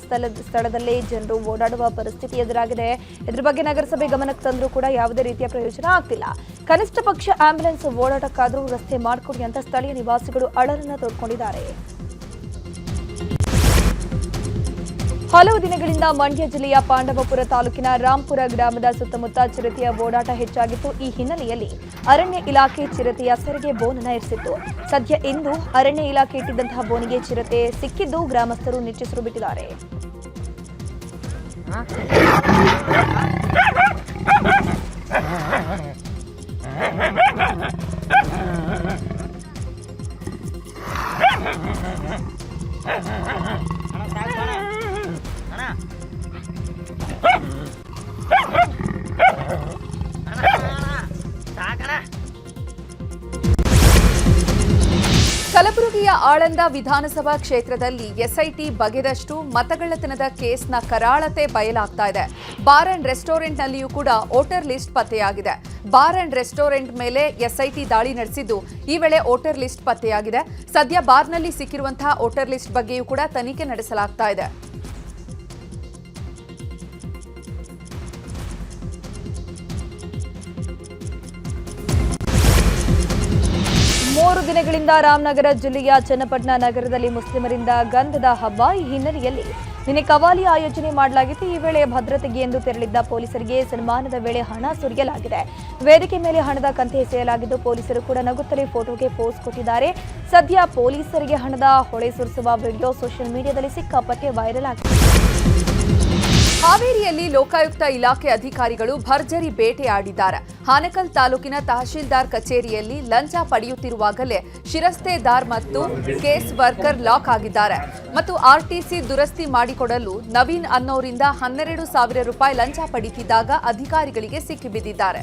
ಸ್ಥಳದಲ್ಲೇ ಜನರು ಓಡಾಡುವ ಪರಿಸ್ಥಿತಿ ಎದುರಾಗಿದೆ. ಇದರ ಬಗ್ಗೆ ನಗರಸಭೆ ಗಮನಕ್ಕೆ ತಂದರೂ ಕೂಡ ಯಾವುದೇ ರೀತಿಯ ಪ್ರಯೋಜನ ಆಗ್ತಿಲ್ಲ. ಕನಿಷ್ಠ ಪಕ್ಷ ಆಂಬ್ಯುಲೆನ್ಸ್ ಓಡಾಟಕ್ಕಾದರೂ ರಸ್ತೆ ಮಾಡಿಕೊಡಿ ಅಂತ ಸ್ಥಳೀಯ ನಿವಾಸಿಗಳು ಅಳಲನ್ನ ತೋಡ್ಕೊಂಡಿದ್ದಾರೆ. ಹಲವು ದಿನಗಳಿಂದ ಮಂಡ್ಯ ಜಿಲ್ಲೆಯ ಪಾಂಡವಪುರ ತಾಲೂಕಿನ ರಾಂಪುರ ಗ್ರಾಮದ ಸುತ್ತಮುತ್ತ ಚಿರತೆಯ ಓಡಾಟ ಹೆಚ್ಚಾಗಿತ್ತು. ಈ ಹಿನ್ನೆಲೆಯಲ್ಲಿ ಅರಣ್ಯ ಇಲಾಖೆ ಚಿರತೆಯ ಸೆರೆಗೆ ಬೋನನ್ನ ಇರಿಸಿತ್ತು. ಸದ್ಯ ಇಂದು ಅರಣ್ಯ ಇಲಾಖೆ ಇಟ್ಟಿದ್ದಂತಹ ಬೋನಿಗೆ ಚಿರತೆ ಸಿಕ್ಕಿದ್ದು ಗ್ರಾಮಸ್ಥರು ನಿಟ್ಟುಸಿರು ಬಿಟ್ಟಿದ್ದಾರೆ. ಕಲಬುರಗಿಯ ಆಳಂದ ವಿಧಾನಸಭಾ ಕ್ಷೇತ್ರದಲ್ಲಿ ಎಸ್ಐಟಿ ಬಗೆದಷ್ಟು ಮತಗಳ್ಳತನದ ಕೇಸ್ನ ಕರಾಳತೆ ಬಯಲಾಗ್ತಾ ಇದೆ. ಬಾರ್ ಅಂಡ್ ರೆಸ್ಟೋರೆಂಟ್ನಲ್ಲಿಯೂ ಕೂಡ ವೋಟರ್ ಲಿಸ್ಟ್ ಪತ್ತೆಯಾಗಿದೆ. ಬಾರ್ ಅಂಡ್ ರೆಸ್ಟೋರೆಂಟ್ ಮೇಲೆ ಎಸ್ಐಟಿ ದಾಳಿ ನಡೆಸಿದ್ದು ಈ ವೇಳೆ ವೋಟರ್ ಲಿಸ್ಟ್ ಪತ್ತೆಯಾಗಿದೆ. ಸದ್ಯ ಬಾರ್ನಲ್ಲಿ ಸಿಕ್ಕಿರುವಂತಹ ವೋಟರ್ ಲಿಸ್ಟ್ ಬಗ್ಗೆಯೂ ಕೂಡ ತನಿಖೆ ನಡೆಸಲಾಗ್ತಾ ಇದೆ. ಮೂರು ದಿನಗಳಿಂದ ರಾಮನಗರ ಜಿಲ್ಲೆಯ ಚನ್ನಪಟ್ಟಣ ನಗರದಲ್ಲಿ ಮುಸ್ಲಿಮರಿಂದ ಗಂಧದ ಹಬ್ಬ. ಈ ಹಿನ್ನೆಲೆಯಲ್ಲಿ ನಿನ್ನೆ ಕವಾಲಿ ಆಯೋಜನೆ ಮಾಡಲಾಗಿತ್ತು. ಈ ವೇಳೆ ಭದ್ರತೆಗೆ ಎಂದು ತೆರಳಿದ್ದ ಪೊಲೀಸರಿಗೆ ಸನ್ಮಾನದ ವೇಳೆ ಹಣ ಸುರಿಯಲಾಗಿದೆ. ವೇದಿಕೆ ಮೇಲೆ ಹಣದ ಕಂತೆ ಎಸೆಯಲಾಗಿದ್ದು ಪೊಲೀಸರು ಕೂಡ ನಗುತ್ತಲೇ ಫೋಟೋಗೆ ಪೋಸ್ ಕೊಟ್ಟಿದ್ದಾರೆ. ಸದ್ಯ ಪೊಲೀಸರಿಗೆ ಹಣದ ಹೊಳೆ ಸುರಿಸುವ ವಿಡಿಯೋ ಸೋಷಿಯಲ್ ಮೀಡಿಯಾದಲ್ಲಿ ಸಿಕ್ಕಾಪಟ್ಟೆ ವೈರಲ್ ಆಗಿದೆ. ಹಾವೇರಿಯಲ್ಲಿ ಲೋಕಾಯುಕ್ತ ಇಲಾಖೆ ಅಧಿಕಾರಿಗಳು ಭರ್ಜರಿ ಬೇಟೆಯಾಡಿದ್ದಾರೆ. ಹಾನಕಲ್ ತಾಲೂಕಿನ ತಹಶೀಲ್ದಾರ್ ಕಚೇರಿಯಲ್ಲಿ ಲಂಚ ಪಡೆಯುತ್ತಿರುವಾಗಲೇ ಶಿರಸ್ತೇದಾರ್ ಮತ್ತು ಕೇಸ್ ವರ್ಕರ್ ಲಾಕ್ ಆಗಿದ್ದಾರೆ ಮತ್ತು ಆರ್ಟಿಸಿ ದುರಸ್ತಿ ಮಾಡಿಕೊಡಲು ನವೀನ್ ಅನ್ನೋರಿಂದ 12,000 ರೂಪಾಯಿ ಲಂಚ ಪಡೆಯುತ್ತಿದ್ದಾಗ ಅಧಿಕಾರಿಗಳಿಗೆ ಸಿಕ್ಕಿಬಿದ್ದಿದ್ದಾರೆ.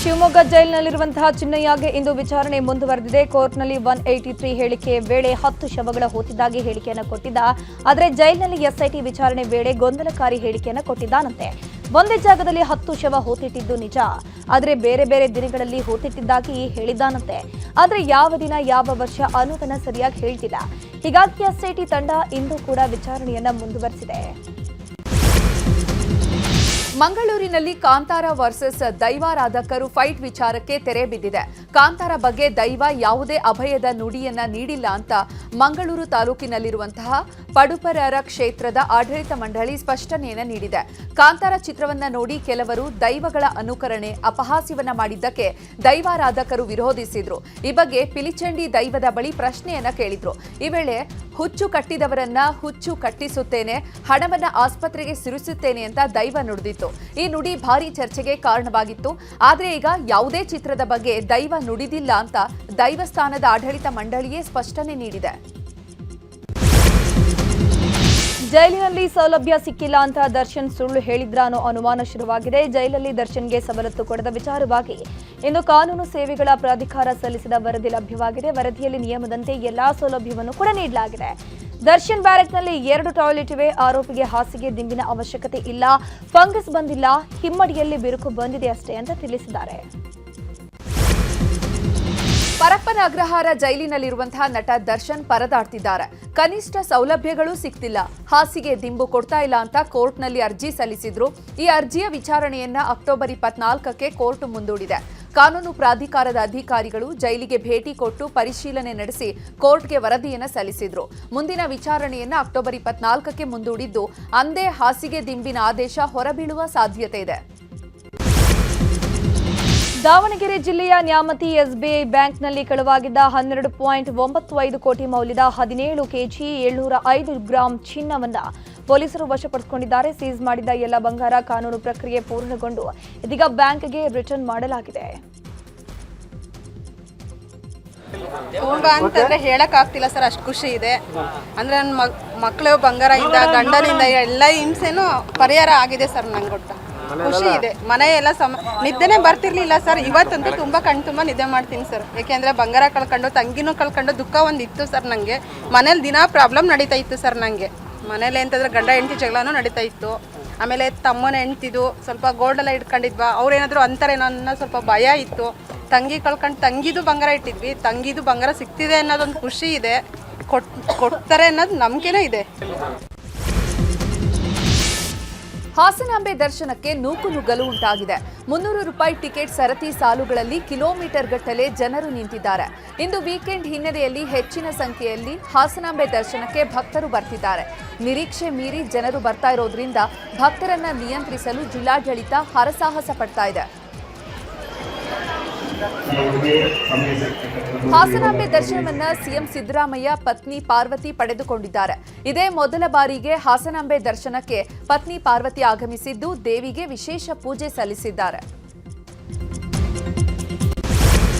ಶಿವಮೊಗ್ಗ ಜೈಲಿನಲ್ಲಿರುವಂತಹ ಚಿನ್ನಯ್ಯಗೆ ಇಂದು ವಿಚಾರಣೆ ಮುಂದುವರೆದಿದೆ. ಕೋರ್ಟ್ನಲ್ಲಿ 183 ಹೇಳಿಕೆ ವೇಳೆ 10 ಶವಗಳ ಹೂತಿದ್ದಾಗಿ ಹೇಳಿಕೆಯನ್ನು ಕೊಟ್ಟಿದ್ದ. ಆದರೆ ಜೈಲಿನಲ್ಲಿ ಎಸ್ಐಟಿ ವಿಚಾರಣೆ ವೇಳೆ ಗೊಂದಲಕಾರಿ ಹೇಳಿಕೆಯನ್ನು ಕೊಟ್ಟಿದ್ದಾನಂತೆ. ಒಂದೇ ಜಾಗದಲ್ಲಿ 10 ಶವ ಹೂತಿಟ್ಟಿದ್ದು ನಿಜ, ಆದರೆ ಬೇರೆ ಬೇರೆ ದಿನಗಳಲ್ಲಿ ಹೂತಿಟ್ಟಿದ್ದಾಗಿ ಹೇಳಿದ್ದಾನಂತೆ. ಆದರೆ ಯಾವ ದಿನ ಯಾವ ವರ್ಷ ಅನ್ನೋದನ್ನ ಸರಿಯಾಗಿ ಹೇಳ್ತಿಲ್ಲ. ಹೀಗಾಗಿ ಎಸ್ಐಟಿ ತಂಡ ಇಂದು ಕೂಡ ವಿಚಾರಣೆಯನ್ನ ಮುಂದುವರೆಸಿದೆ. ಮಂಗಳೂರಿನಲ್ಲಿ ಕಾಂತಾರ ವರ್ಸಸ್ ದೈವಾರಾಧಕರು ಫೈಟ್ ವಿಚಾರಕ್ಕೆ ತೆರೆ ಬಿದ್ದಿದೆ. ಕಾಂತಾರ ಬಗ್ಗೆ ದೈವ ಯಾವುದೇ ಅಭಯದ ನುಡಿಯನ್ನ ನೀಡಿಲ್ಲ ಅಂತ ಮಂಗಳೂರು ತಾಲೂಕಿನಲ್ಲಿರುವಂತಹ ಪಡುಪರರ ಕ್ಷೇತ್ರದ ಆಡಳಿತ ಮಂಡಳಿ ಸ್ಪಷ್ಟನೆಯನ್ನ ನೀಡಿದೆ. ಕಾಂತಾರ ಚಿತ್ರವನ್ನ ನೋಡಿ ಕೆಲವರು ದೈವಗಳ ಅನುಕರಣೆ ಅಪಹಾಸ್ಯವನ್ನ ಮಾಡಿದ್ದಕ್ಕೆ ದೈವಾರಾಧಕರು ವಿರೋಧಿಸಿದ್ರು. ಈ ಬಗ್ಗೆ ಪಿಲಿಚಂಡಿ ದೈವದ ಬಳಿ ಪ್ರಶ್ನೆಯನ್ನ ಕೇಳಿದ್ರು. ಈ ವೇಳೆ ಹುಚ್ಚು ಕಟ್ಟಿದವರನ್ನ ಹುಚ್ಚು ಕಟ್ಟಿಸುತ್ತೇನೆ, ಹಣವನ್ನ ಆಸ್ಪತ್ರೆಗೆ ಸುರಿಸುತ್ತೇನೆ ಅಂತ ದೈವ ನುಡಿದಿತ್ತು. ಈ ನುಡಿ ಭಾರಿ ಚರ್ಚೆಗೆ ಕಾರಣವಾಗಿತ್ತು. ಆದರೆ ಈಗ ಯಾವುದೇ ಚಿತ್ರದ ಬಗ್ಗೆ ದೈವ ನುಡಿದಿಲ್ಲ ಅಂತ ದೈವಸ್ಥಾನದ ಆಡಳಿತ ಮಂಡಳಿಯೇ ಸ್ಪಷ್ಟನೆ ನೀಡಿದೆ. ಜೈಲಿನಲ್ಲಿ ಸೌಲಭ್ಯ ಸಿಕ್ಕಿಲ್ಲ ಅಂತ ದರ್ಶನ್ ಸುಳ್ಳು ಹೇಳಿದ್ರ ಅನ್ನೋ ಅನುಮಾನ ಶುರುವಾಗಿದೆ. ಜೈಲಲ್ಲಿ ದರ್ಶನ್ಗೆ ಸವಲತ್ತು ಕೊಡದ ವಿಚಾರವಾಗಿ ಇಂದು ಕಾನೂನು ಸೇವೆಗಳ ಪ್ರಾಧಿಕಾರ ಸಲ್ಲಿಸಿದ ವರದಿ ಲಭ್ಯವಾಗಿದೆ. ವರದಿಯಲ್ಲಿ ನಿಯಮದಂತೆ ಎಲ್ಲಾ ಸೌಲಭ್ಯವನ್ನು ಕೂಡ ನೀಡಲಾಗಿದೆ. ದರ್ಶನ್ ಬ್ಯಾರೆಕ್ನಲ್ಲಿ 2 ಟಾಯ್ಲೆಟ್ ಇವೆ. ಆರೋಪಿಗೆ ಹಾಸಿಗೆ ದಿಂಬಿನ ಅವಶ್ಯಕತೆ ಇಲ್ಲ, ಫಂಗಸ್ ಬಂದಿಲ್ಲ, ಹಿಮ್ಮಡಿಯಲ್ಲಿ ಬಿರುಕು ಬಂದಿದೆ ಅಷ್ಟೇ ಅಂತ ತಿಳಿಸಿದ್ದಾರೆ. ಪರಪ್ಪನ ಅಗ್ರಹಾರ ಜೈಲಿನಲ್ಲಿರುವಂತಹ ನಟ ದರ್ಶನ್ ಪರದಾಡ್ತಿದ್ದಾರೆ. ಕನಿಷ್ಠ ಸೌಲಭ್ಯಗಳು ಸಿಗ್ತಿಲ್ಲ, ಹಾಸಿಗೆ ದಿಂಬು ಕೊಡ್ತಾ ಇಲ್ಲ ಅಂತ ಕೋರ್ಟ್ನಲ್ಲಿ ಅರ್ಜಿ ಸಲ್ಲಿಸಿದ್ರು. ಈ ಅರ್ಜಿಯ ವಿಚಾರಣೆಯನ್ನ ಅಕ್ಟೋಬರ್ 24ಕ್ಕೆ ಕೋರ್ಟ್ ಮುಂದೂಡಿದೆ. ಕಾನೂನು ಪ್ರಾಧಿಕಾರದ ಅಧಿಕಾರಿಗಳು ಜೈಲಿಗೆ ಭೇಟಿ ಕೊಟ್ಟು ಪರಿಶೀಲನೆ ನಡೆಸಿ ಕೋರ್ಟ್ಗೆ ವರದಿಯನ್ನು ಸಲ್ಲಿಸಿದ್ರು. ಮುಂದಿನ ವಿಚಾರಣೆಯನ್ನ ಅಕ್ಟೋಬರ್ 24ಕ್ಕೆ ಮುಂದೂಡಿದ್ದು, ಅಂದೇ ಹಾಸಿಗೆ ದಿಂಬಿನ ಆದೇಶ ಹೊರಬೀಳುವ ಸಾಧ್ಯತೆ ಇದೆ. ದಾವಣಗೆರೆ ಜಿಲ್ಲೆಯ ನ್ಯಾಮತಿ ಎಸ್ಬಿಐ ಬ್ಯಾಂಕ್ನಲ್ಲಿ ಕಳವಾಗಿದ್ದ 12.95 ಕೋಟಿ ಮೌಲ್ಯದ 17 ಕೆಜಿ 705 ಗ್ರಾಂ ಚಿನ್ನವನ್ನು ಪೊಲೀಸರು ವಶಪಡಿಸಿಕೊಂಡಿದ್ದಾರೆ. ಸೀಸ್ ಮಾಡಿದ ಎಲ್ಲ ಬಂಗಾರ ಕಾನೂನು ಪ್ರಕ್ರಿಯೆ ಪೂರ್ಣಗೊಂಡು ಇದೀಗ ಬ್ಯಾಂಕ್ಗೆ ರಿಟರ್ನ್ ಮಾಡಲಾಗಿದೆ. ಅಂತಂದ್ರೆ ಹೇಳಕ್ ಆಗ್ತಿಲ್ಲ ಸರ್, ಅಷ್ಟು ಖುಷಿ ಇದೆ. ಅಂದ್ರೆ ನನ್ನ ಮಕ್ಕಳು ಬಂಗಾರ ಇದ್ದ ಗಂಡನಿಂದ ಎಲ್ಲ ಹಿಂಸೆನೂ ಪರಿಹಾರ ಆಗಿದೆ ಸರ್. ನಂಗೆ ಗೊತ್ತ ಖುಷಿ ಇದೆ. ಮನೆ ಎಲ್ಲ ನಿದ್ದೆನೆ ಬರ್ತಿರ್ಲಿಲ್ಲ ಸರ್. ಇವತ್ತಂತೂ ತುಂಬಾ ತುಂಬ ನಿದ್ದೆ ಮಾಡ್ತೀನಿ ಸರ್. ಯಾಕೆಂದ್ರೆ ಬಂಗಾರ ಕಳ್ಕೊಂಡು ತಂಗಿನೂ ಕಳ್ಕೊಂಡು ದುಃಖ ಒಂದು ಇತ್ತು ಸರ್. ನಂಗೆ ಮನೇಲಿ ದಿನ ಪ್ರಾಬ್ಲಮ್ ನಡೀತಾ ಇತ್ತು ಸರ್. ನಂಗೆ ಮನೇಲಿ ಅಂತಂದ್ರೆ ಗಂಡ ಹೆಂಡತಿ ಜಗಳನೂ ನಡೀತಾ ಇತ್ತು. ಆಮೇಲೆ ತಮ್ಮನ ಹೆಂಡ್ತಿದು ಸ್ವಲ್ಪ ಗೋಲ್ಡ್ ಎಲ್ಲ ಇಟ್ಕೊಂಡಿದ್ವಾ, ಅವ್ರೇನಾದ್ರು ಅಂತಾರೆ ನನ್ನ ಸ್ವಲ್ಪ ಭಯ ಇತ್ತು. ತಂಗಿ ಕಳ್ಕೊಂಡು ತಂಗಿದು ಬಂಗಾರ ಇಟ್ಟಿದ್ವಿ, ತಂಗಿದು ಬಂಗಾರ ಸಿಗ್ತಿದೆ ಅನ್ನೋದೊಂದು ಖುಷಿ ಇದೆ. ಕೊಡ್ತಾರೆ ಅನ್ನೋದು ನಂಬಿಕೆನೇ ಇದೆ. ಹಾಸನಾಂಬೆ ದರ್ಶನಕ್ಕೆ ನೂಕುನುಗ್ಗಲು ಉಂಟಾಗಿದೆ. 300 ರೂಪಾಯಿ ಟಿಕೆಟ್ ಸರತಿ ಸಾಲುಗಳಲ್ಲಿ ಕಿಲೋಮೀಟರ್ ಗಟ್ಟಲೆ ಜನರು ನಿಂತಿದ್ದಾರೆ. ಇಂದು ವೀಕೆಂಡ್ ಹಿನ್ನೆಲೆಯಲ್ಲಿ ಹೆಚ್ಚಿನ ಸಂಖ್ಯೆಯಲ್ಲಿ ಹಾಸನಾಂಬೆ ದರ್ಶನಕ್ಕೆ ಭಕ್ತರು ಬರ್ತಿದ್ದಾರೆ. ನಿರೀಕ್ಷೆ ಮೀರಿ ಜನರು ಬರ್ತಾ ಇರೋದ್ರಿಂದ ಭಕ್ತರನ್ನ ನಿಯಂತ್ರಿಸಲು ಜಿಲ್ಲಾಡಳಿತ ಹರಸಾಹಸ ಪಡ್ತಾ ಇದೆ. ಹಾಸನಾಂಬೆ ದರ್ಶನವನ್ನ ಸಿಎಂ ಸಿದ್ದರಾಮಯ್ಯ ಪತ್ನಿ ಪಾರ್ವತಿ ಪಡೆದುಕೊಂಡಿದ್ದಾರೆ. ಇದೇ ಮೊದಲ ಬಾರಿಗೆ ಹಾಸನಾಂಬೆ ದರ್ಶನಕ್ಕೆ ಪತ್ನಿ ಪಾರ್ವತಿ ಆಗಮಿಸಿದ್ದು ದೇವಿಗೆ ವಿಶೇಷ ಪೂಜೆ ಸಲ್ಲಿಸಿದ್ದಾರೆ.